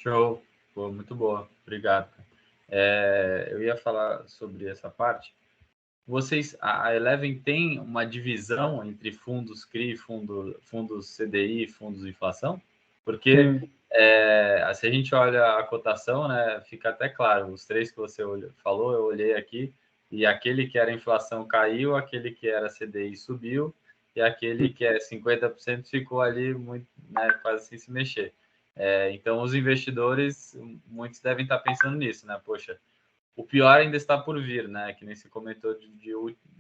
Show. Pô, muito boa. Obrigado. Eu ia falar sobre essa parte. A Eleven tem uma divisão entre fundos CRI, fundos CDI, fundos inflação? Porque Sim. se a gente olha a cotação, né, fica até claro, os três que você falou, eu olhei aqui, e aquele que era inflação caiu, aquele que era CDI subiu, e aquele que é 50% ficou ali muito, né, quase sem se mexer. Então, os investidores, muitos devem estar pensando nisso, né? Poxa, o pior ainda está por vir, né? Que nem se comentou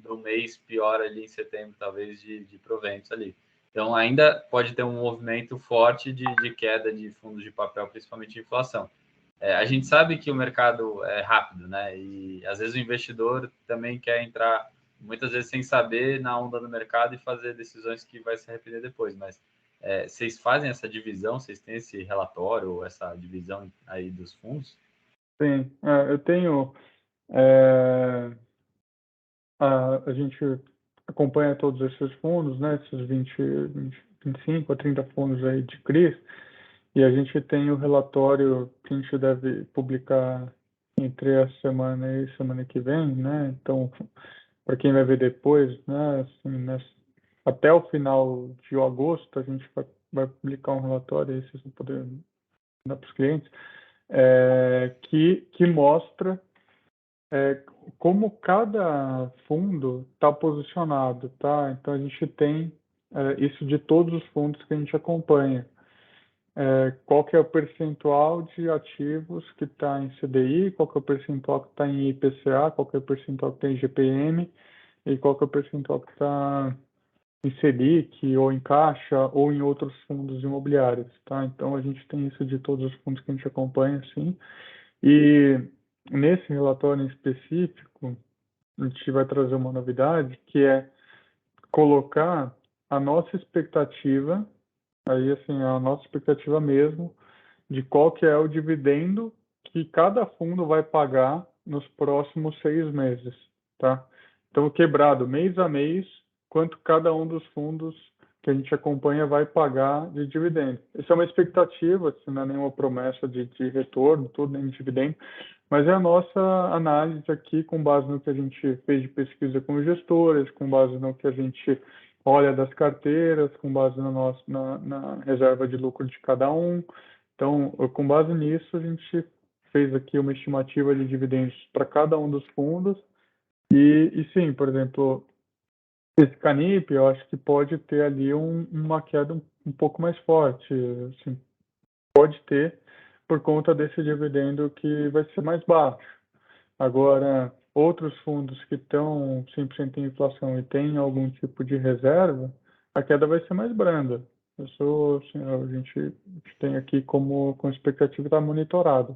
do mês pior ali em setembro, talvez, de proventos ali. Então, ainda pode ter um movimento forte de queda de fundos de papel, principalmente de inflação. A gente sabe que o mercado é rápido, né? E às vezes o investidor também quer entrar, muitas vezes sem saber, na onda do mercado e fazer decisões que vai se arrepender depois. Mas vocês fazem essa divisão? Vocês têm esse relatório, essa divisão aí dos fundos? Sim, eu tenho. é, a gente acompanha todos esses fundos, né? Esses 25 a 30 fundos aí de CRIs, e a gente tem o relatório que a gente deve publicar entre a semana e semana que vem, né? Então, para quem vai ver depois, né? Assim, até o final de agosto, a gente vai publicar um relatório, aí vocês vão poder dar para os clientes, que mostra como cada fundo está posicionado, tá? Então a gente tem isso de todos os fundos que a gente acompanha. Qual que é o percentual de ativos que está em CDI, qual que é o percentual que está em IPCA, qual que é o percentual que está em GPM e qual que é o percentual que está em Selic ou em Caixa ou em outros fundos imobiliários, tá? Então a gente tem isso de todos os fundos que a gente acompanha, sim. E nesse relatório em específico, a gente vai trazer uma novidade, que é colocar a nossa expectativa, aí assim, a nossa expectativa mesmo, de qual que é o dividendo que cada fundo vai pagar nos próximos 6 meses, tá? Então, quebrado mês a mês, quanto cada um dos fundos que a gente acompanha vai pagar de dividendo. Isso é uma expectativa, isso não é nenhuma promessa de retorno, tudo, nem de dividendo, mas é a nossa análise aqui com base no que a gente fez de pesquisa com os gestores, com base no que a gente olha das carteiras, com base na reserva de lucro de cada um. Então, com base nisso, a gente fez aqui uma estimativa de dividendos para cada um dos fundos. E sim, por exemplo, esse Canip, eu acho que pode ter ali uma queda um pouco mais forte. Assim, pode ter, por conta desse dividendo que vai ser mais baixo. Agora, outros fundos que estão 100% em inflação e têm algum tipo de reserva, a queda vai ser mais branda. Assim, a gente tem aqui como expectativa estar monitorado.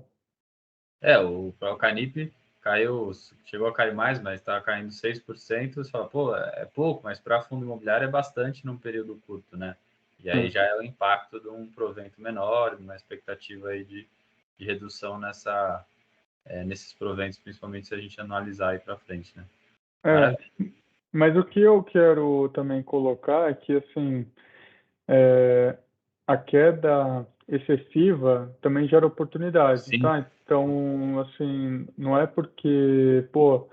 O Canip caiu, chegou a cair mais, mas está caindo 6%. Você fala, pô, é pouco, mas para fundo imobiliário é bastante num período curto, né? E aí já é o impacto de um provento menor, uma expectativa aí de redução nesses proventos, principalmente se a gente analisar aí para frente, né? É, Maravilha. mas o que eu quero também colocar é que, assim, é, a queda excessiva também gera oportunidade, Sim, tá? Então, assim, não é porque, pô,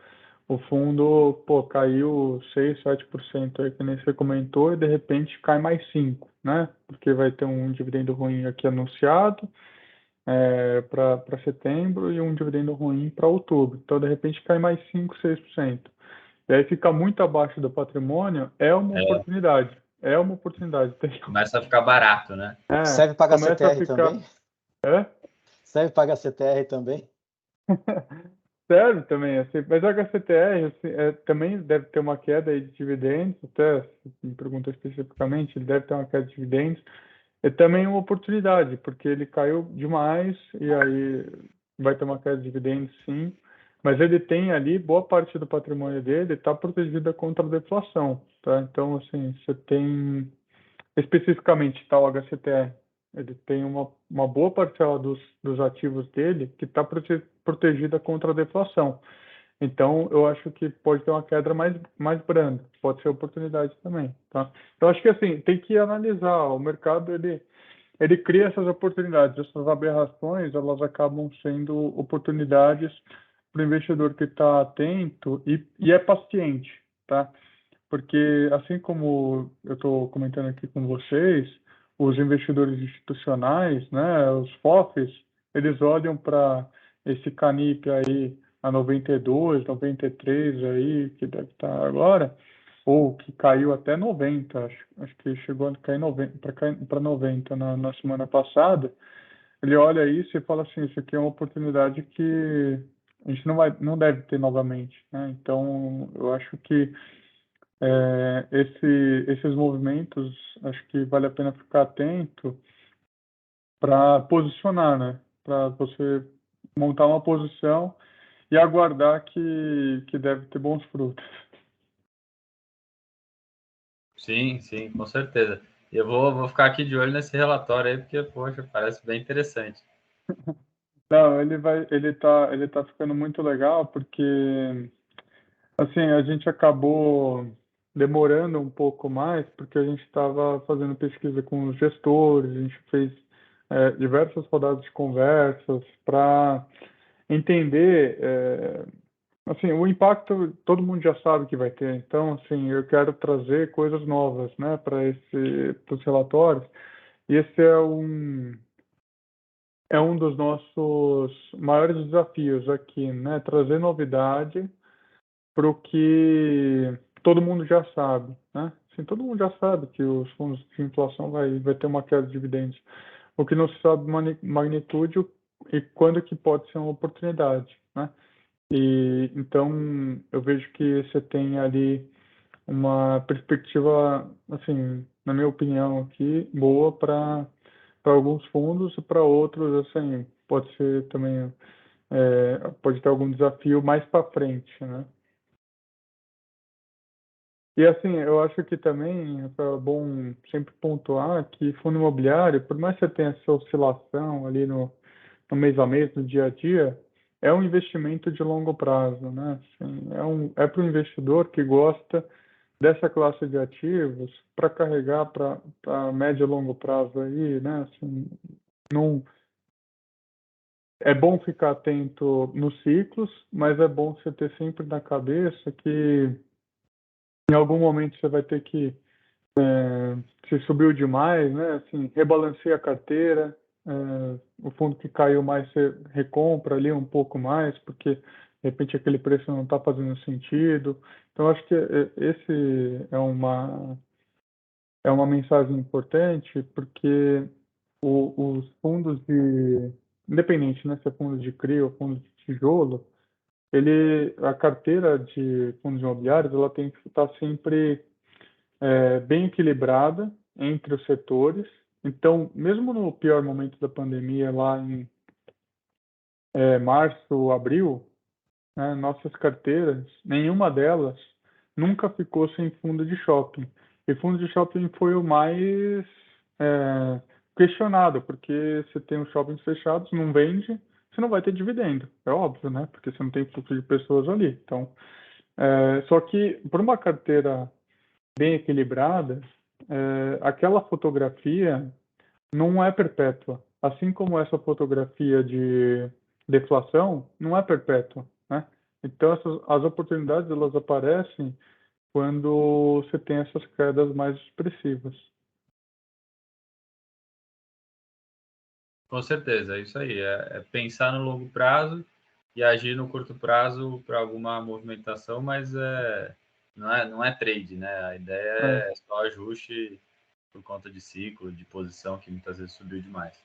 o fundo, pô, caiu 6, 7% aí, que nem você comentou, e de repente cai mais 5, né? Porque vai ter um dividendo ruim aqui anunciado para setembro e um dividendo ruim para outubro. Então, de repente, cai mais 5, 6%. E aí fica muito abaixo do patrimônio, é uma oportunidade. É uma oportunidade. começa a ficar barato, né? Serve pagar Começa a CTR ficar. também? É? Serve pagar CTR também? Serve também, assim, mas a HCTR assim, também deve ter uma queda aí de dividendos, até se me pergunta especificamente, ele deve ter uma queda de dividendos. É também uma oportunidade, porque ele caiu demais e aí vai ter uma queda de dividendos, sim, mas ele tem ali, boa parte do patrimônio dele está protegida contra a deflação, tá? Então, assim, você tem especificamente tá, o HCTR, ele tem uma boa parcela dos ativos dele que está protegida contra a deflação. Então, eu acho que pode ter uma queda mais branda, pode ser oportunidade também, tá? Então, acho que assim, tem que analisar, o mercado, ele cria essas oportunidades, essas aberrações, elas acabam sendo oportunidades para o investidor que está atento e é paciente, tá? Porque, assim como eu estou comentando aqui com vocês, os investidores institucionais, né, os FOFs, eles olham para esse Canip aí a 92, 93 aí, que deve estar agora, ou que caiu até 90, acho que chegou a cair 90, para 90 na semana passada. Ele olha isso e fala assim, isso aqui é uma oportunidade que a gente não deve ter novamente, né? Então, eu acho que esses movimentos, acho que vale a pena ficar atento para posicionar, né? Para você montar uma posição e aguardar que deve ter bons frutos. Sim, sim, com certeza. E eu vou ficar aqui de olho nesse relatório aí, porque, poxa, parece bem interessante. Não, ele tá ficando muito legal porque assim, a gente acabou demorando um pouco mais porque a gente estava fazendo pesquisa com os gestores, a gente fez diversas rodadas de conversas para entender, assim, o impacto todo mundo já sabe que vai ter. Então, assim, eu quero trazer coisas novas, né, para os relatórios. E esse é um dos nossos maiores desafios aqui, né, trazer novidade para o que todo mundo já sabe, né? Assim, todo mundo já sabe que os fundos de inflação vai ter uma queda de dividendos. O que não se sabe magnitude e quando que pode ser uma oportunidade, né? E então eu vejo que você tem ali uma perspectiva, assim, na minha opinião aqui, boa para alguns fundos e para outros, assim, pode ser também pode ter algum desafio mais para frente, né? E assim, eu acho que também é bom sempre pontuar que fundo imobiliário, por mais que você tenha essa oscilação ali no mês a mês, no dia a dia, é um investimento de longo prazo, né? Assim, é para o investidor que gosta dessa classe de ativos para carregar para médio e longo prazo aí, né? Assim, não, é bom ficar atento nos ciclos, mas é bom você ter sempre na cabeça que em algum momento você vai ter que se subiu demais, né? Assim, rebalanceia a carteira, o fundo que caiu mais você recompra ali um pouco mais, porque de repente aquele preço não está fazendo sentido. Então acho que esse é uma mensagem importante, porque os fundos independente, né, se é fundo de CRI ou fundo de tijolo, a carteira de fundos imobiliários, ela tem que estar sempre bem equilibrada entre os setores. Então, mesmo no pior momento da pandemia, lá em março, abril, né, nossas carteiras, nenhuma delas nunca ficou sem fundo de shopping. E fundo de shopping foi o mais questionado, porque você tem os shoppings fechados, não vende, você não vai ter dividendo. É óbvio, né? Porque você não tem fluxo de pessoas ali. Então, só que por uma carteira bem equilibrada, aquela fotografia não é perpétua. Assim como essa fotografia de deflação não é perpétua, né? Então, as oportunidades elas aparecem quando você tem essas quedas mais expressivas. Com certeza, é isso aí. É pensar no longo prazo e agir no curto prazo para alguma movimentação, mas não é trade, né? A ideia É, é só ajuste por conta de ciclo, de posição que muitas vezes subiu demais.